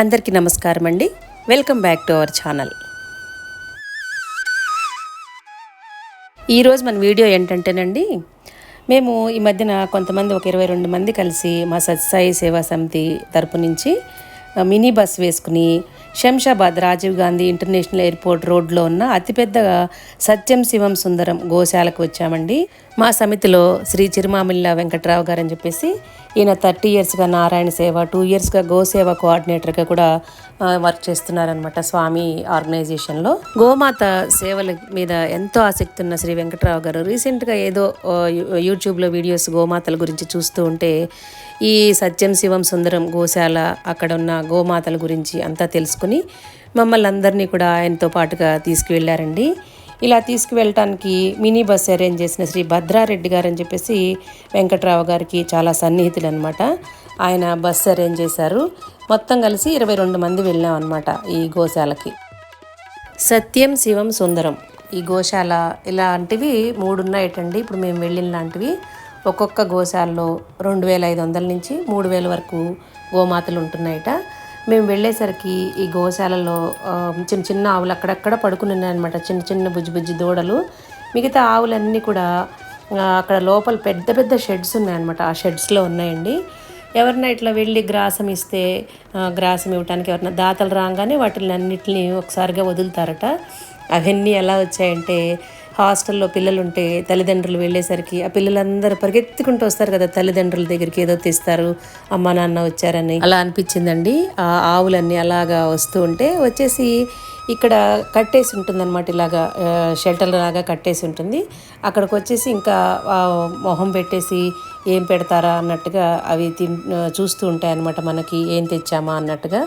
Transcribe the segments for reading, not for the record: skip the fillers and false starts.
అందరికీ నమస్కారం అండి. Welcome back to our channel. ఈరోజు మన వీడియో ఏంటంటేనండి, మేము ఈ మధ్యన కొంతమంది ఒక 22 మంది కలిసి మా సత్యసాయి సేవా సమితి తరపు నుంచి మినీ బస్ వేసుకుని శంషాబాద్ రాజీవ్ గాంధీ ఇంటర్నేషనల్ ఎయిర్పోర్ట్ రోడ్లో ఉన్న అతిపెద్ద సత్యం శివం సుందరం గోశాలకు వచ్చామండి. మా సమితిలో శ్రీ చిరుమామిళ్ళ వెంకట్రావు గారు అని చెప్పేసి ఈయన 30 ఇయర్స్గా నారాయణ సేవ, 2 ఇయర్స్గా గోసేవ కోఆర్డినేటర్గా కూడా వర్క్ చేస్తున్నారనమాట స్వామి ఆర్గనైజేషన్లో. గోమాత సేవల మీద ఎంతో ఆసక్తి ఉన్న శ్రీ వెంకట్రావు గారు రీసెంట్గా ఏదో యూట్యూబ్లో వీడియోస్ గోమాతల గురించి చూస్తూ ఉంటే ఈ సత్యం శివం సుందరం గోశాల, అక్కడ ఉన్న గోమాతల గురించి అంతా తెలుసుకుని మమ్మల్ని అందరినీ కూడా ఆయనతో పాటుగా తీసుకువెళ్ళారండి. ఇలా తీసుకువెళ్ళటానికి మినీ బస్ అరేంజ్ చేసిన శ్రీ భద్రారెడ్డి గారు అని చెప్పేసి వెంకట్రావు గారికి చాలా సన్నిహితులు అనమాట. ఆయన బస్సు అరేంజ్ చేశారు. మొత్తం కలిసి 22 మంది వెళ్ళాం అనమాట ఈ గోశాలకి. సత్యం శివం సుందరం ఈ గోశాల ఇలాంటివి 3 ఉన్నాయటండి. ఇప్పుడు మేము వెళ్ళిన లాంటివి ఒక్కొక్క గోశాలలో 2500 నుంచి 3000 వరకు గోమాతలు ఉంటున్నాయట. మేము వెళ్ళేసరికి ఈ గోశాలలో చిన్న చిన్న ఆవులు అక్కడక్కడ పడుకుని ఉన్నాయన్నమాట. చిన్న చిన్న బుజ్జి దూడలు. మిగతా ఆవులన్నీ కూడా అక్కడ లోపల పెద్ద పెద్ద షెడ్స్ ఉన్నాయన్నమాట. ఆ షెడ్స్లో ఉన్నాయండి. ఎవరన్నా ఇట్లా వెళ్ళి గ్రాసం ఇస్తే గ్రాసం ఇవ్వడానికి ఎవరన్నా దాతలు రాగానే వాటిని అన్నిటిని ఒకసారిగా వదులుతారట. అవన్నీ ఎలా వచ్చాయంటే, హాస్టల్లో పిల్లలు ఉంటే తల్లిదండ్రులు వెళ్ళేసరికి ఆ పిల్లలందరూ పరిగెత్తుకుంటూ వస్తారు కదా తల్లిదండ్రుల దగ్గరికి, ఏదో తెస్తారు, అమ్మ నాన్న వచ్చారని. అలా అనిపించిందండి. ఆ ఆవులన్నీ అలాగా వస్తూ ఉంటే వచ్చేసి ఇక్కడ కట్టేసి ఉంటుందన్నమాట. ఇలాగా షెల్టర్ లాగా కట్టేసి ఉంటుంది. అక్కడికి వచ్చేసి ఇంకా మొహం పెట్టేసి ఏం పెడతారా అన్నట్టుగా అవి చూస్తూ ఉంటాయి అన్నమాట, మనకి ఏం తెచ్చామా అన్నట్టుగా.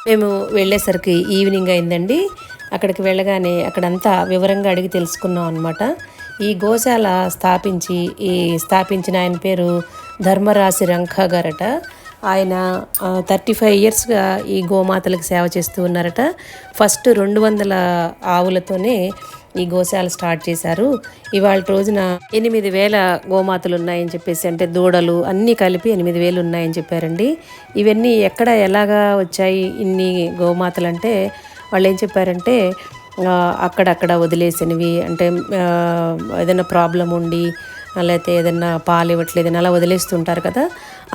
మేము వెళ్ళేసరికి ఈవినింగ్ అయిందండి. అక్కడికి వెళ్ళగానే అక్కడంతా వివరంగా అడిగి తెలుసుకున్నాం అనమాట. ఈ గోశాల స్థాపించిన ఆయన పేరు ధర్మరాశి రంఖ గారట. ఆయన 35 ఇయర్స్గా ఈ గోమాతలకు సేవ చేస్తూ ఉన్నారట. ఫస్ట్ 200 ఆవులతోనే ఈ గోశాల స్టార్ట్ చేశారు. ఇవాళ రోజున 8000 గోమాతలు ఉన్నాయని చెప్పేసి, అంటే దూడలు అన్నీ కలిపి 8000 ఉన్నాయని చెప్పారండి. ఇవన్నీ ఎలాగా వచ్చాయి ఇన్ని గోమాతలు అంటే, వాళ్ళు ఏం చెప్పారంటే అక్కడక్కడ వదిలేసినవి, అంటే ఏదైనా ప్రాబ్లం ఉండి లేకపోతే ఏదైనా పాలు ఇవ్వట్లేదని అలా వదిలేస్తుంటారు కదా,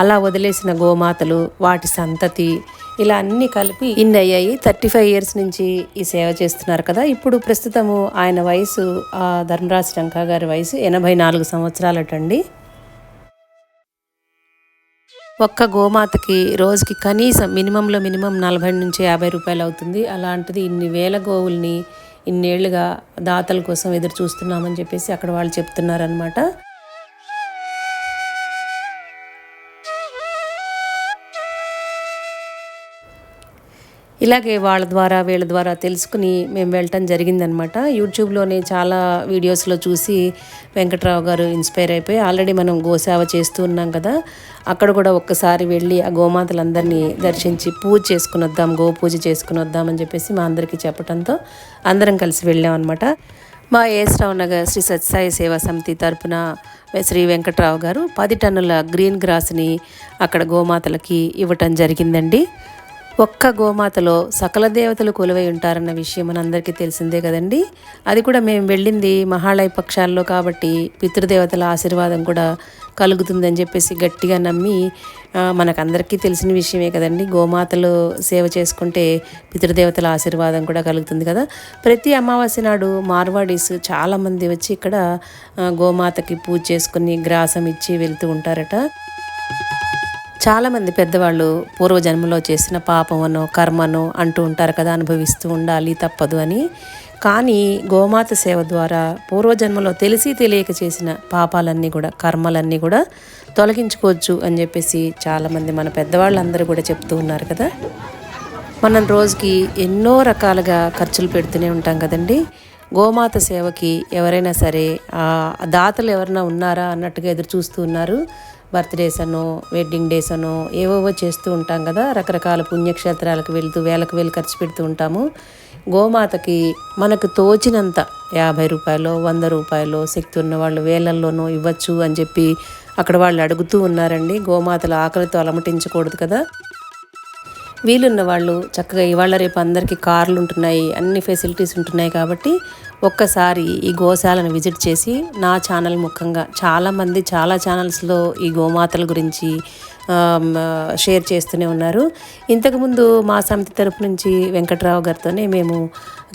అలా వదిలేసిన గోమాతలు, వాటి సంతతి, ఇలా అన్నీ కలిపి ఇన్ని అయ్యాయి. 35 ఇయర్స్ నుంచి ఈ సేవ చేస్తున్నారు కదా. ఇప్పుడు ప్రస్తుతము ఆయన వయసు, ధర్మరాజు రంకా గారి వయసు 84 సంవత్సరాలటండి. ఒక్క గోమాతకి రోజుకి కనీసం మినిమం 40 నుంచి 50 రూపాయలు అవుతుంది. అలాంటిది ఇన్ని వేల గోవుల్ని ఇన్నేళ్లుగా దాతల కోసం ఎదురు చూస్తున్నామని చెప్పేసి అక్కడ వాళ్ళు చెప్తున్నారనమాట. ఇలాగే వీళ్ళ ద్వారా తెలుసుకుని మేము వెళ్ళటం జరిగిందనమాట. యూట్యూబ్లోనే చాలా వీడియోస్లో చూసి వెంకట్రావు గారు ఇన్స్పైర్ అయిపోయి, ఆల్రెడీ మనం గోసేవ చేస్తూ ఉన్నాం కదా, అక్కడ కూడా ఒక్కసారి వెళ్ళి ఆ గోమాతలందరినీ దర్శించి పూజ చేసుకుని వద్దాం, గోపూజ చేసుకుని వద్దామని చెప్పేసి మా అందరికీ చెప్పడంతో అందరం కలిసి వెళ్ళామన్నమాట. మా ఏస్రావు నగర్ శ్రీ సత్యసాయి సేవా సమితి తరపున శ్రీ వెంకట్రావు గారు 10 టన్నుల గ్రీన్ గ్రాస్ని అక్కడ గోమాతలకి ఇవ్వటం జరిగిందండి. ఒక్క గోమాతలో సకల దేవతలు కొలువై ఉంటారన్న విషయం మనందరికీ తెలిసిందే కదండి. అది కూడా మేము వెళ్ళింది మహాళయ పక్షాల్లో కాబట్టి పితృదేవతల ఆశీర్వాదం కూడా కలుగుతుందని చెప్పేసి గట్టిగా నమ్మి, మనకందరికీ తెలిసిన విషయమే కదండి, గోమాతలు సేవ చేసుకుంటే పితృదేవతల ఆశీర్వాదం కూడా కలుగుతుంది కదా. ప్రతి అమావాస్య నాడు మార్వాడీస్ చాలామంది వచ్చి ఇక్కడ గోమాతకి పూజ చేసుకుని గ్రాసం ఇచ్చి వెళ్తూ ఉంటారట. చాలామంది పెద్దవాళ్ళు పూర్వజన్మలో చేసిన పాపమనో కర్మనో అంటూ ఉంటారు కదా, అనుభవిస్తూ ఉండాలి తప్పదు అని. కానీ గోమాత సేవ ద్వారా పూర్వజన్మలో తెలిసి తెలియక చేసిన పాపాలన్నీ కూడా, కర్మలన్నీ కూడా తొలగించుకోవచ్చు అని చెప్పేసి చాలామంది మన పెద్దవాళ్ళందరూ కూడా చెప్తూ ఉన్నారు కదా. మనం రోజుకి ఎన్నో రకాలుగా ఖర్చులు పెడుతూనే ఉంటాం కదండి. గోమాత సేవకి ఎవరైనా సరే దాతలు ఎవరైనా ఉన్నారా అన్నట్టుగా ఎదురు చూస్తూ ఉన్నారు. బర్త్డేస్ అనో వెడ్డింగ్ డేస్ అనో ఏవేవో చేస్తూ ఉంటాం కదా, రకరకాల పుణ్యక్షేత్రాలకు వెళ్తూ వేలు ఖర్చు పెడుతూ ఉంటాము. గోమాతకి మనకు తోచినంత 50 రూపాయలు, 100 రూపాయలు, శక్తి ఉన్న వాళ్ళు వేలల్లోనూ ఇవ్వచ్చు అని చెప్పి అక్కడ వాళ్ళు అడుగుతూ ఉన్నారండి. గోమాతలు ఆకలితో అలమటించకూడదు కదా. వీలున్న వాళ్ళు చక్కగా ఇవాళ రేపు అందరికీ కార్లు ఉంటున్నాయి, అన్ని ఫెసిలిటీస్ ఉంటున్నాయి కాబట్టి ఒక్కసారి ఈ గోశాలను విజిట్ చేసి, నా ఛానల్ ముఖంగా చాలామంది చాలా ఛానల్స్లో ఈ గోమాతల గురించి షేర్ చేస్తూనే ఉన్నారు. ఇంతకుముందు మా సమితి తరపు నుంచి వెంకట్రావు గారితోనే మేము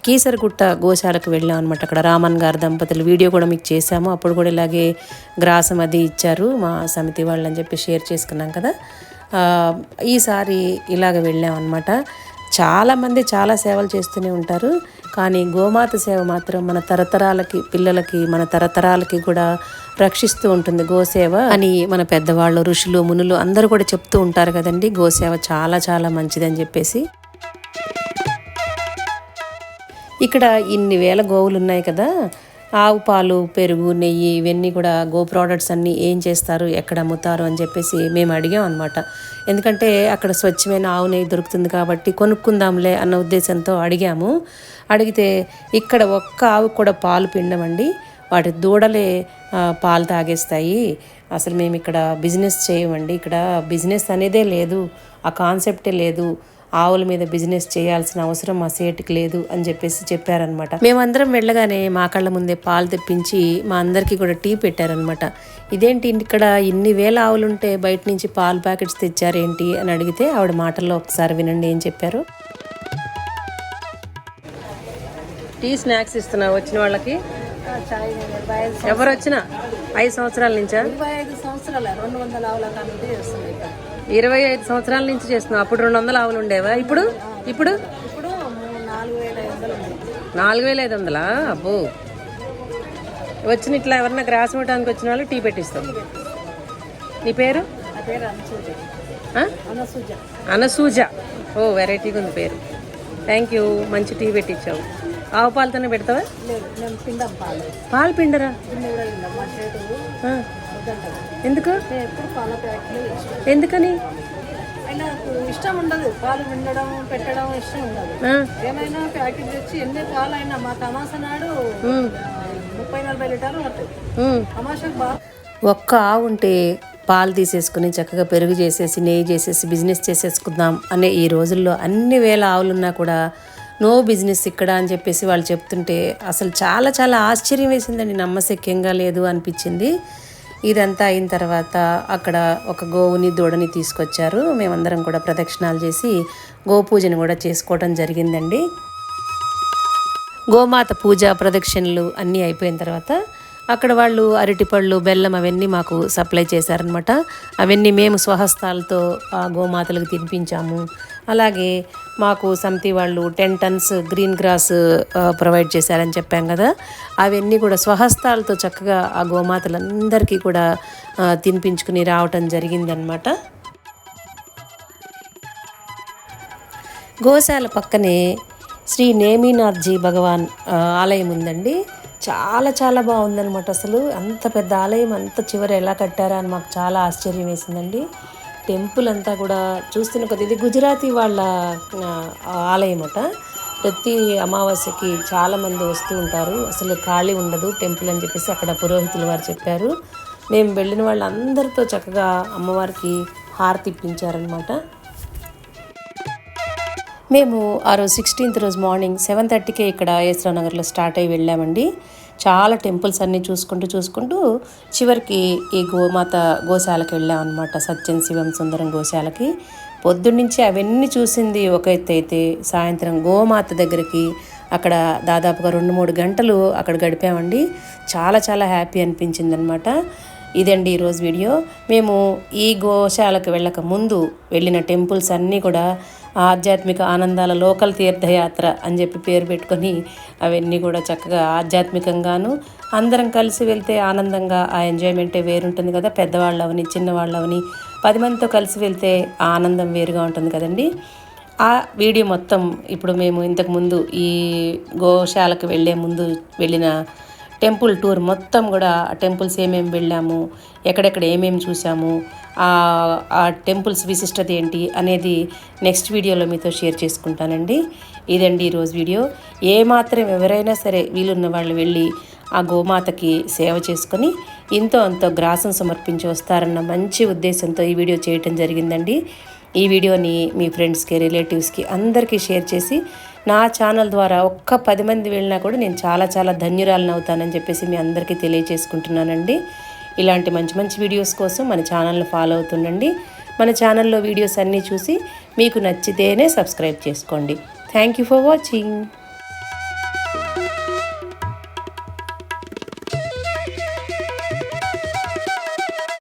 కీసరగుట్ట గోశాలకు వెళ్ళాం అనమాట. అక్కడ రామన్ గారి దంపతులు వీడియో కూడా మీకు చేశాము. అప్పుడు కూడా ఇలాగే గ్రాసం అది ఇచ్చారు మా సమితి వాళ్ళు అని చెప్పి షేర్ చేసుకున్నాం కదా. ఈసారి ఇలాగ వెళ్ళామన్నమాట. చాలామంది చాలా సేవలు చేస్తూనే ఉంటారు, కానీ గోమాత సేవ మాత్రం మన తరతరాలకి పిల్లలకి మన తరతరాలకి కూడా రక్షిస్తూ ఉంటుంది గోసేవ అని మన పెద్దవాళ్ళు ఋషులు మునులు అందరూ కూడా చెప్తూ ఉంటారు కదండి. గోసేవ చాలా చాలా మంచిదని చెప్పేసి. ఇక్కడ ఇన్ని వేల గోవులు ఉన్నాయి కదా, ఆవు పాలు, పెరుగు, నెయ్యి ఇవన్నీ కూడా గో ప్రోడక్ట్స్ అన్నీ ఏం చేస్తారు, ఎక్కడ అమ్ముతారు అని చెప్పేసి మేము అడిగాం అనమాట. ఎందుకంటే అక్కడ స్వచ్ఛమైన ఆవు నెయ్యి దొరుకుతుంది కాబట్టి కొనుక్కుందాంలే అన్న ఉద్దేశంతో అడిగాము. అడిగితే ఇక్కడ ఒక్క ఆవు కూడా పాలు పిండమండి, వాటి దూడలే పాలు తాగేస్తాయి. అసలు మేము ఇక్కడ బిజినెస్ చేయమండి, ఇక్కడ బిజినెస్ అనేదే లేదు, ఆ కాన్సెప్టే లేదు, ఆవుల మీద బిజినెస్ చేయాల్సిన అవసరం మా సేటుకి లేదు అని చెప్పేసి చెప్పారనమాట. మేమందరం వెళ్ళగానే మా కళ్ళ ముందే పాలు తెప్పించి మా అందరికీ కూడా టీ పెట్టారనమాట. ఇదేంటి ఇక్కడ ఇన్ని వేల ఆవులుంటే బయట నుంచి పాలు ప్యాకెట్స్ తెచ్చారేంటి అని అడిగితే ఆవిడ మాటల్లో ఒకసారి వినండి ఏం చెప్పారు. టీ స్నాక్స్ ఇస్తున్నావు వచ్చిన వాళ్ళకి? ఎవరు వచ్చినా 5 సంవత్సరాల నుంచా? 25 సంవత్సరాల నుంచి చేస్తున్నావు. అప్పుడు 200 ఆవులు ఉండేవా? ఇప్పుడు 4500. అబ్బో. వచ్చిన ఇట్లా ఎవరన్నా గ్రాస్ ఇవ్వడానికి వచ్చిన వాళ్ళు టీ పెట్టిస్తాం. నీ పేరు? అనసూజ. ఓ వెరైటీగా ఉంది పేరు. థ్యాంక్ యూ, మంచి టీ పెట్టించావు. ఆవు పాలతోనే పెడతావా? పాలు పిండరా? ఎందుకు? ఎందుకని? ఇష్టం ఉండదు, పాలు పిండడం పెట్టడం ఇష్టం ఉండదు. ఏమైనా ప్యాకెట్ తెచ్చి ఎన్ని పాలు అయినా మా తమాసా నాడు 30-40 లీటర్లు పడుతుంది. తమాషాకు బాగా ఒక్క ఆవు ఉంటే పాలు తీసేసుకుని చక్కగా పెరుగు చేసేసి నెయ్యి చేసేసి బిజినెస్ చేసేసుకుందాం అనే ఈ రోజుల్లో అన్ని వేల ఆవులున్నా కూడా నో బిజినెస్ ఇక్కడ అని చెప్పేసి వాళ్ళు చెప్తుంటే అసలు చాలా చాలా ఆశ్చర్యం వేసిందండి. నమ్మశక్యంగా లేదు అనిపించింది. ఇదంతా అయిన తర్వాత అక్కడ ఒక గోవుని దూడని తీసుకొచ్చారు. మేమందరం కూడా ప్రదక్షిణాలు చేసి గోపూజను కూడా చేసుకోవడం జరిగిందండి. గోమాత పూజ ప్రదక్షిణలు అన్నీ అయిపోయిన తర్వాత అక్కడ వాళ్ళు అరటిపళ్ళు, బెల్లం అవన్నీ మాకు సప్లై చేశారనమాట. అవన్నీ మేము స్వహస్తాలతో ఆ గోమాతలకు తినిపించాము. అలాగే మాకు సమితి వాళ్ళు 10 టన్స్ గ్రీన్ గ్రాస్ ప్రొవైడ్ చేశారని చెప్పాం కదా, అవన్నీ కూడా స్వహస్తాలతో చక్కగా ఆ గోమాతలందరికీ కూడా తినిపించుకుని రావటం జరిగిందనమాట. గోశాల పక్కనే శ్రీ నేమినాథ్జీ భగవాన్ ఆలయం ఉందండి. చాలా చాలా బాగుందనమాట. అసలు అంత పెద్ద ఆలయం అంత చివర ఎలా కట్టారా అని మాకు చాలా ఆశ్చర్యం వేసిందండి. టెంపుల్ అంతా కూడా చూస్తున్న కొద్ది, ఇది గుజరాతీ వాళ్ళ ఆలయం అట. ప్రతి అమావాస్యకి చాలామంది వస్తూ ఉంటారు, అసలు ఖాళీ ఉండదు టెంపుల్ అని చెప్పేసి అక్కడ పురోహితులు వారు చెప్పారు. మేము వెళ్ళిన వాళ్ళందరితో చక్కగా అమ్మవారికి హారతి ఇప్పించారనమాట. మేము ఆ రోజు 16th రోజు మార్నింగ్ 7:30కే ఇక్కడ ఏస్రావు నగర్లో స్టార్ట్ అయ్యి వెళ్ళామండి. చాలా టెంపుల్స్ అన్నీ చూసుకుంటూ చివరికి ఈ గోశాలకు వెళ్ళామన్నమాట. సత్యం శివం సుందరం గోశాలకి. పొద్దున్నుంచి అవన్నీ చూసింది ఒక ఎత్తు అయితే సాయంత్రం గోమాత దగ్గరికి అక్కడ దాదాపుగా 2-3 గంటలు అక్కడ గడిపామండి. చాలా చాలా హ్యాపీ అనిపించింది అనమాట. ఇదండి ఈరోజు వీడియో. మేము ఈ గోశాలకు వెళ్ళక ముందు వెళ్ళిన టెంపుల్స్ అన్నీ కూడా ఆధ్యాత్మిక ఆనందాల లోకల్ తీర్థయాత్ర అని చెప్పి పేరు పెట్టుకొని అవన్నీ కూడా చక్కగా ఆధ్యాత్మికంగాను అందరం కలిసి వెళ్తే ఆనందంగా ఆ ఎంజాయ్మెంటే వేరుంటుంది కదా. పెద్దవాళ్ళవని చిన్నవాళ్ళవని 10 మందితో కలిసి వెళ్తే ఆ ఆనందం వేరుగా ఉంటుంది కదండి. ఆ వీడియో మొత్తం ఇప్పుడు మేము ఇంతకుముందు ఈ గోశాలకు వెళ్ళే ముందు వెళ్ళిన టెంపుల్ టూర్ మొత్తం కూడా ఆ టెంపుల్స్ ఏమేమి వెళ్ళాము, ఎక్కడెక్కడ ఏమేమి చూసాము, ఆ టెంపుల్స్ విశిష్టత ఏంటి అనేది నెక్స్ట్ వీడియోలో మీతో షేర్ చేసుకుంటానండి. ఇదండి ఈరోజు వీడియో. ఏమాత్రం ఎవరైనా సరే వీలున్న వాళ్ళు వెళ్ళి ఆ గోమాతకి సేవ చేసుకొని ఇంతో అంతో గ్రాసం సమర్పించి వస్తారన్న మంచి ఉద్దేశంతో ఈ వీడియో చేయటం జరిగిందండి. ఈ వీడియోని మీ ఫ్రెండ్స్కి, రిలేటివ్స్కి అందరికీ షేర్ చేసి నా ఛానల్ ద్వారా ఒక్క 10 మంది వెళ్ళినా కూడా నేను చాలా చాలా ధన్యురాలను అవుతానని చెప్పేసి మీ అందరికీ తెలియజేసుకుంటున్నానండి. ఇలాంటి మంచి మంచి వీడియోస్ కోసం మన ఛానల్ని ఫాలో అవుతుండండి. మన ఛానల్లో వీడియోస్ అన్నీ చూసి మీకు నచ్చితేనే సబ్స్క్రైబ్ చేసుకోండి. Thank you for watching.